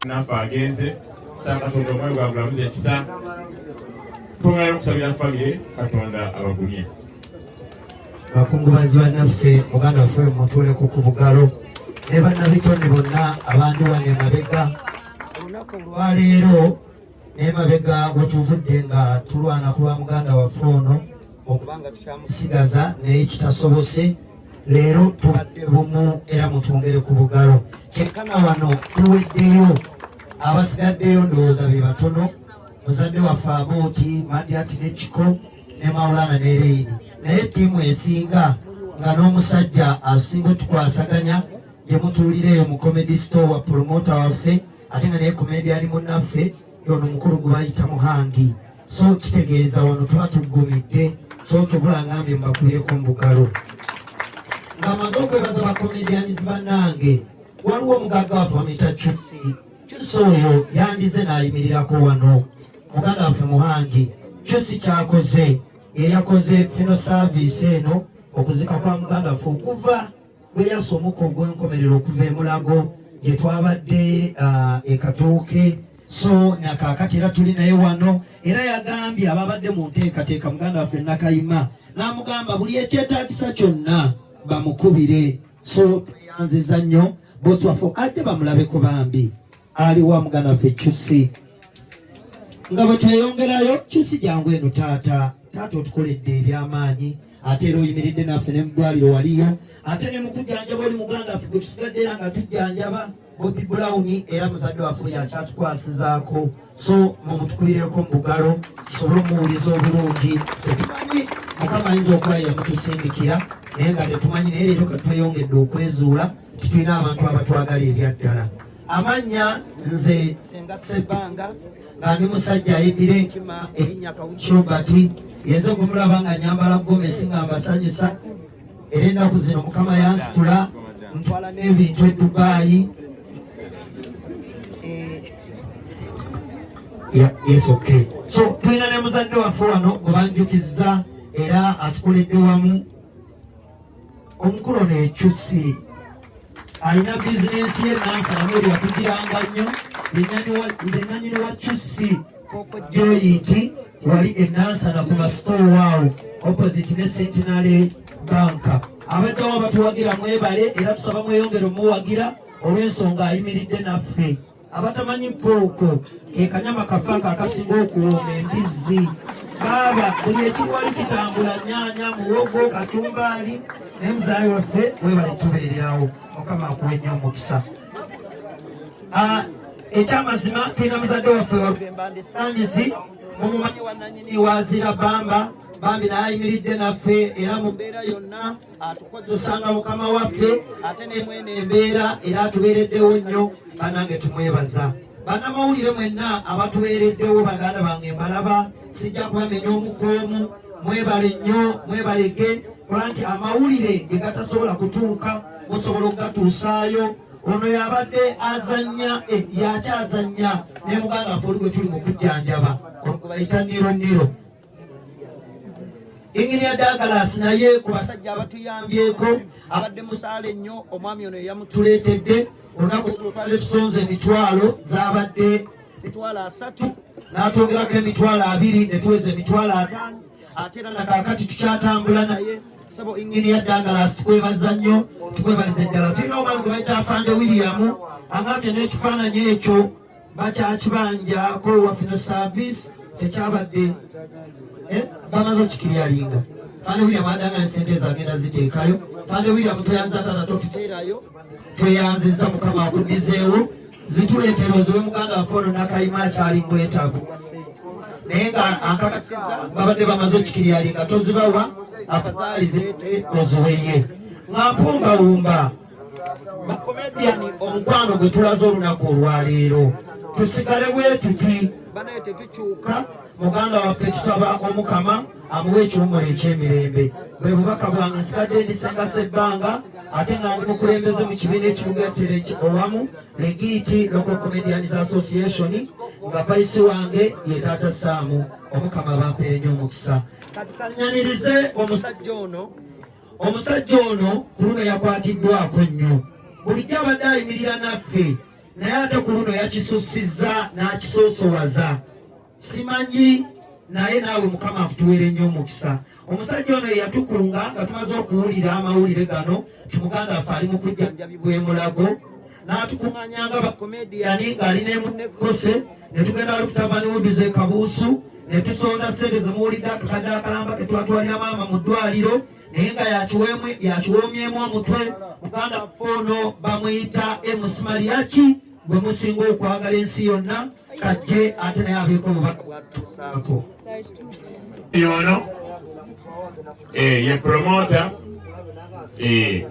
nafa agenze kusaba Katonda omwoyo gwa bulamuzi ekisa twongera okusabira famire Katonda abagumye. Bakungubazi bannaffe muganda waffe mutuuleko ku bugalo ne bannabitone bonna abandi wano emabega olunaku olwaleero n'emabega we tuvudde nga tulwana ku lwa muganda waffe ono okubanga tukyamusigaza naye kitasobose leero tubadde bumu era mutwongere ku bugalo kyenkana wano tuweddeyo abasigaddeyo ndowooza be batono muzadde waffe abooti Madiati n'ekiko ne Maulana ne Reini naye ttiimu esinga nga n'omusajja asinga otukwasaganya gye mutuulireeyo mu comedy store wa promota waffe ate nga naye comedian munnaffe yono mukulu gwe bayita Muhangi so kitegeeza wano tuba tuggumidde so tubula ngambye mbakubireko mu bugalo nga maze okwebaza bacomedians bannange waliwo omugagga waffe bamuyita Kyusi oyo yandize n'ayimirirako wano muganda waffe Muhangi Kyusi kyakoze yeyakoze fino service eno okuzika kwa muganda waffe okuva bwe yasomoka ogw'enkomerero okuva emulago gye twabadde ekatooke so nakakati era tuli naye wano era yagambye ababadde mu nteekateeka muganda waffe Nakayima n'amugamba buli ekyetaagisa kyonna bamukubire so tweyanziza nnyo bosi waffe adde bamulabeko bambi aliwa muganda waffe Kyusi nga bwe tweyongerayo Kyusi jangu eno taata otukoledde ebyamaanyi ate era oyimiridde naffe ne mu ddwaliro waliyo ate ne mu kujjanjaba oli muganda waffe gwe tusigadde era nga tujjanjaba Bobby Brown era muzadde waffe yakyatukwasizaako so mumutukubireko mu bugalo tusobole omuwuliza obulungi tetumanyi mukama ayinza okuba yamutusindikira naye nga tetumanyi naye leero katweyongedde okwezuula titulina abantu abatwagala ebyaddala amannya nze Senga Sebanga nga ndi musajja ayibbira enkima erinnya Kawuki yenze okumulaba nga nyambala gomesi nga mbasanyusa era ennaku zino mukama yansitula ntwala n'ebintu e Dubai yes okay so tulina ne muzadde waffe wano gwe banjukizza era atukoledde wamu omukulu ono Kyusi alina bizinensi ye nansalamu eri yatugiranga nnyo yenanyini wa Kyusi joyiti wali enansana ku masitoo waawo opposite ne Centenary Bank abaddewo abatuwagira mwebale era tusaba mweyongere omuwagira olw'ensonga ayimiridde naffe abatamanyi pooko ke kanyama kafaaka akasinga okuwooma embizzi baaba buli ekiriwali kitambula nyaanya muwogo katumbaali ne muzaayi waffe webale tubeererawo mukama akuwe nnyo omukisa ekyamazima tulina muzadde waffe walubembandesandisi mumumanyi wannanyini wazira bambi naayimiridde naffe era mu mbeera yonna atukozesanga mukama waffe ate nemwene embeera era atubeereddewo nnyo banange tumwebaza bannamawulire mwenna abatubeereddewo baganda bange mbalaba sijja kubamenya omukoomu mwebale nnyo mwebalege kuba nti amawulire ge gatasobola kutuuka musobola okugatuusaayo ono yabadde azannya yakyazannya ne muganda waffe oli gwe tuli mu kujjanjaba bayita niro Engineer Douglas naye ku basajja abatuyambyeko abadde musaale nnyo omwami ono yamutuleetedde olunaku olutwale tusonze emitwalo zabadde emitwalo 3 n'atwongerako emitwalo 2 ne tuweza emitwalo 5 ate era nakakati tukyatambula naye sabo Engineer Douglas tukwebaza nnyo tukwebaliza eddala tulina omwami gwe bayita Afande William angambye n'ekifaananyi ekyo bakyakibanjako wafino service tekyabadde bamaze okikiryalinga Fande William adanga sente zagenda ziteekayo Fande William toyanza tata totuteerayo tweyanziza mukama akudizeewo zituleetera ziwe muganda waffe ono Nakayima akyali mbwetaavu naye nga ankakasiza babadde bamaze okikiryalinga tozibawa afazaali zireete oziweye nga mpumbawumba bakomediani omukwano gwe tulaze olunaku olwaleero tusigale bwe tuti banaye tetukyuka muganda waffe tusaba omukama amuwe ekiwumula ekyemirembe bwe bubaka bwange nsigadde ndi Senga Sebanga ate nga ndi mukulembeze mu kibiina ekibugatere owamu Legiti Local Comedians Association nga paisi wange ye taata Saamu omukama bampeere nnyo omukisa kati kanyanirize omusajja ono ku luno yakwatiddwako nnyo bulijjo abadde ayimirira naffe naye ate ku luno yakisussizza n'akisoosowaza. Simanyi naye naawe Mukama akutuweere nnyo omukisa. Omusajja ono yatukunga nga tumaze okuwulira amawulire gano timuganda waffe ali mu kujjanjabibwa e Mulago, n'atukuŋŋanyanga bakomediyani ng'ali ne munne Kose, ne tugenda wali kutabani Wuduze Kabuusu, ne tusonda ssente ze muwulidde akakadde akalamba ke twatwalira maama mu ddwaliro, naye nga yakiwoomyemu omutwe. Muganda waffe ono bamuyita Emusimaliaki, gwe musinga okwagala ensi yonna. Kajje ate naye abeeko obubaka bwatutuusaako. Yono ye promota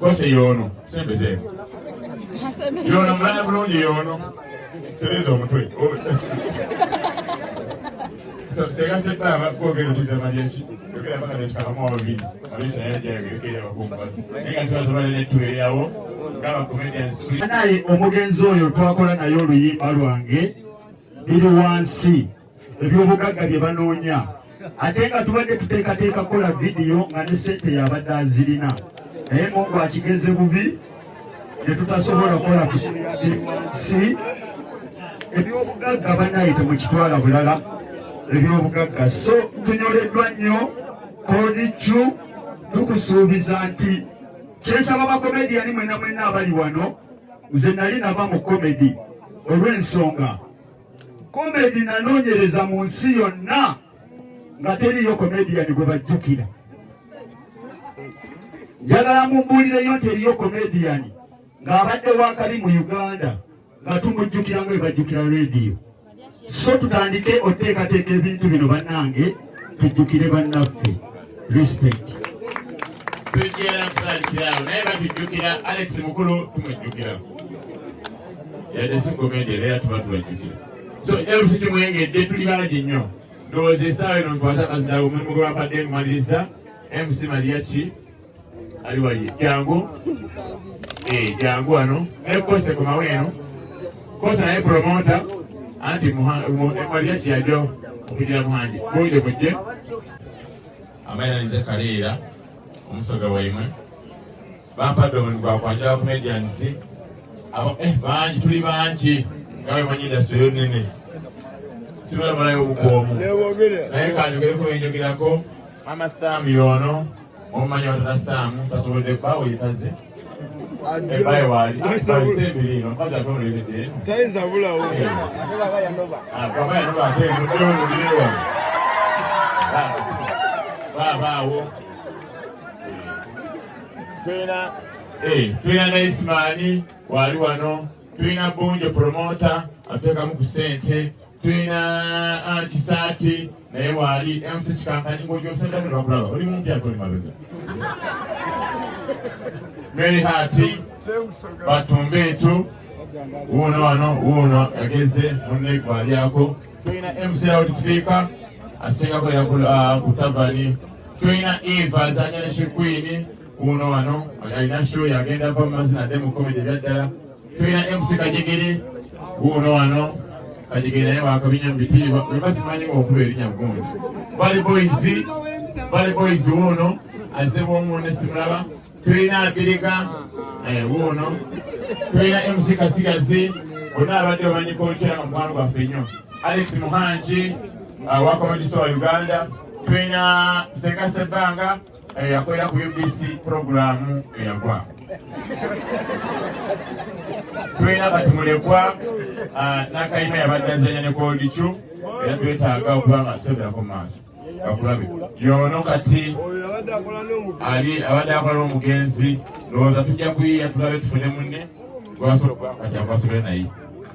Kose yono sembeze yono mlaya bulungi yono tereza omutwe Senga Sebanga kwogera tuzamaliaki yogera mpaka nekikakamu ababiri alisha yajayogerekera abakumbasi naye nga tubazabale nettuweeryawo ng'abakomedians naye omugenzi oyo twakola naye oluyimba lwange biri wansi ebyobugagga bye banoonya ate nga tubadde tuteekateeka kola vidiyo nga ne sente yabadde azirina naye Mungu akigeze bubi ne tutasobola kola biri wansi ebyobugagga banaye temukitwala bulala ebyobugagga. So tunyoleddwa nnyo kodicu tukusuubiza nti kyensaba bakomediyani mwenna abali wano, nze nali nava mu komedi olw'ensonga komedi nanoonyereza mu nsi yonna nga teriyo komediyani gwe bajjukira. Njagala mumbuulireyo nti eriyo komediyani ng'abadde wakali mu Uganda nga tumujjukira nga bwe bajjukira rediyo. So tutandike oteekateeka ebintu bino bannange tujjukire bannaffe. Respect. tujjera kusaalikirawo naye batujjukira Alex mukulu tumujjukira yadde si komedi era tuba tubajjukira. So erusi kimwengedde tuli bangi nnyo ndowooza essaawa eno nkwata akazindago omulimu gwe bampadde nkumaliriza MC Maliaki ali waye jangu jangu wano naye Kose komawo eno Kose naye promota anti Maliaki yajja okugira muhanji bwolire mujje amayinanize Kalela omusoga waimwe bampadde omulimu gwakwanjira comedians bangi tuli bangi ngawe manyi industry yonene sibala malayo obukoomu naye kanjogereko benjogerako Mama Sam yono omumanyi watata Sam tasobodde bawo yetaze ebaye wali sebirino mpaza akonolekedde eno tayinza bulawo baba yanova ate mudewomulirewa babaawo tulina Naismani wali wano, tulina Bunje promota ateekamu ku ssente, tulina Kisaati naye wali MC Kikankanyi ng'ogyosenda bwe bakulaba oli mumpi ate oli mabega Mary Hati Batumbeetu wuuno wano wuuno yageze munne gwalyako, tulina MC Loudspeaker asingako era ku tavani, tulina Eva azanya ne Shikwini uno wano alina show yagenda kwa mazina demo comedy byaddala, tulina MC Kajegere uno wano Kajegere naye wakabinya mbitiibwa webasimanyi okuba erinya gungi Valley Boys uno azebwa omuwone simulaba, tulina Abiriga uno, tulina MC Kasigazi bonna abadde bamanyi kokyera mu mukwano gwaffe nnyo, Alex Muhanji wa Comedy Store Uganda, tulina Senga Sebanga yakolera ku UBC programu eyagwa, tulina Katimulekwa n'akayima yabadde azanya ne kodicu era twetaaga okuba nga tusoberako mu maaso bakulabe yono kati ali abadde akola n'omugenzi ndowooza tujja kuyiya tulabe tufune munne gwasobola okuba kati akwasobere naye,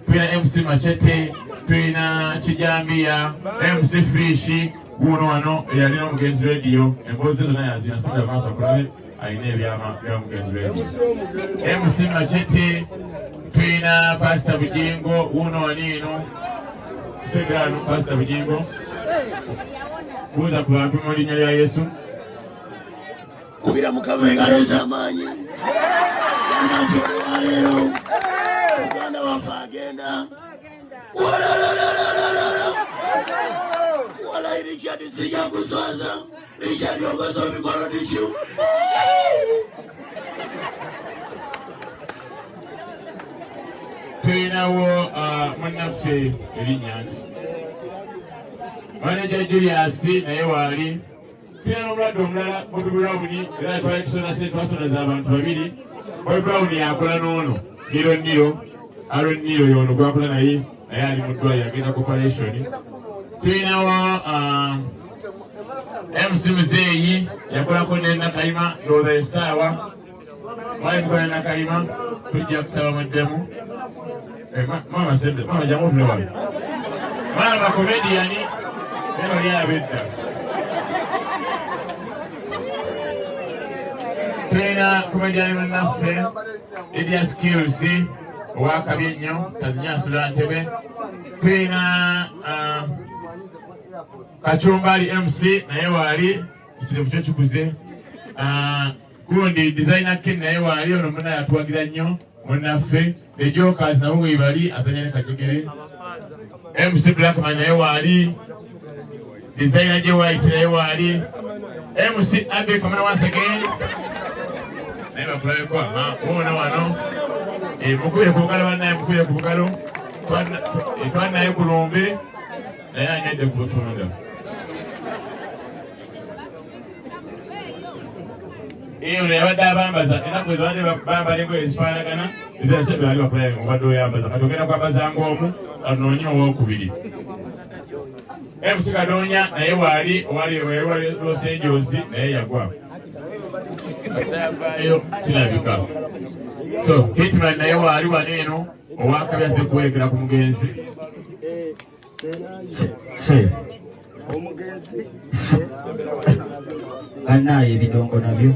tulina MC Machete, tulina Kijambiya, MC Fish guno wano eyalina omugenzi radio emboozi zonna yazina sida maaso akulabe alina ebyama byamugenzi radio, MC Machete, tulina Pastor Bujingo wuno waniino Segano Pastor Bujingo buuza ku bantu mu linnya lya Yesu kubira Mukama engalo z'amaanyi nti olwaleero muganda waffe agenda wala Richard sijja kuswaza Richard ogoza omikolo dikyu tulina tulinawo munnaffe erinnya nti Manager Julius naye waali tulina n'omulwadde omulala Bobby Brown era atwala ekisona se twasonaza abantu babiri. Bobby Brown yakola n'ono Aaron Nilo y'ono gwakola naye ali mu ddwaliro agenda ku operation. Tulinawo MC Muzeeyi yakolako ne Nakayima ndowooza essaawa wali mukola Nakayima tujja kusaba muddemu. Mama jamu tule wano mama komediyani eno lyabedda. Tulina komediyani munnaffe Lydia Skills owakabi ennyo tazinyasula Ntebe. Tulina Kachumbali MC naye waali ekirevu kyo kikuze. Gundi designer Ken naye waali ono muna yatuwagira nnyo munnaffe. The Jokers nabo webali azanya ne Kajegere. MC Blackman naye waali. Designer J White naye waali. MC Abe Komana once again. Naye bakulabeko wona wano. Mukubye ku bugalo bannaye mukubye ku bugalo. Twannaye ku lumbe naye anyadde ku butunda. Ono yabadde abambaza ennaku ezo badde bambala engoye ezifaanagana ezirasebe bali bakulaya obadde oyambaza kati ogenda kwambazanga omu anoonye owookubiri. MC Kadonya naye waali owali Los Angeles naye yagwa eyo kirabika. So Hitman naye waali wano eno owakabi azze kuwerekera ku mugenzi bannaye ebidongo nabyo